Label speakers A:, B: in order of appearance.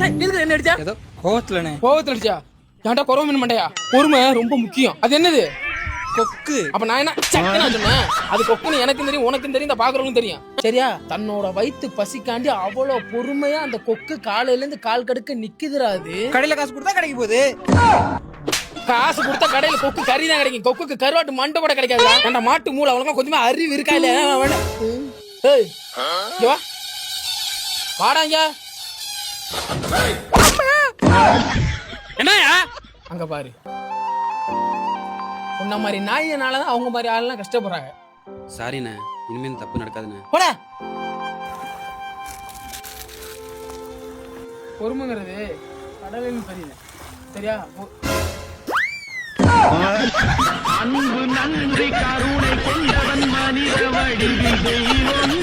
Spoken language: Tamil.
A: எதுக்கு என்ன அடிச்சா?
B: ஏதோ கோவத்துலண்ணே.
A: கோவத்துல அடிச்சா? ஏன்டா குறவு மீன் மண்டையா? பொறுமை ரொம்ப முக்கியம். அது என்னது?
B: கொக்கு.
A: அப்ப நான் என்ன சக்குன்னு சொன்னேன்? அது கொக்குன்னு எனக்கும் தெரியும், உனக்கும் தெரியும், இந்த பாக்குறவங்களுக்கும் தெரியும். சரியா? தன்னோட வயிற்று பசிக்காண்டி அவ்வளவு பொறுமையா அந்த கொக்கு காலையில இருந்து கால் கடுக்க நிக்குதுடா. அது
B: கடையில காசு கொடுத்தா கிடைக்க போகுது.
A: காசு கொடுத்தா கடையில கொக்கு கறி தான் கிடைக்கும். கொக்குக்கு கருவாட்டு மண்டை கூட கிடைக்காது. அந்த மாட்டு மூளை அவ்வளவு கொஞ்சமா அறிவு இருக்கா இல்ல? ஏய் இங்க வா. வாடா இங்க.
C: என்னயா
A: அங்க பாரு. உன்ன மாதிரி நாயினாலதான் அவங்க மாதிரி ஆளெல்லாம் கஷ்டப்படுறாங்க.
C: சாரிண்ணே, இனிமே இந்த தப்பு நடக்காதுண்ணே.
A: போடா. பொறுமைங்கிறது கடலின் பரிது. சரியா?
D: அன்பு நன்றி கருணை கொண்டவன் மனித வடிவில் தெய்வம்.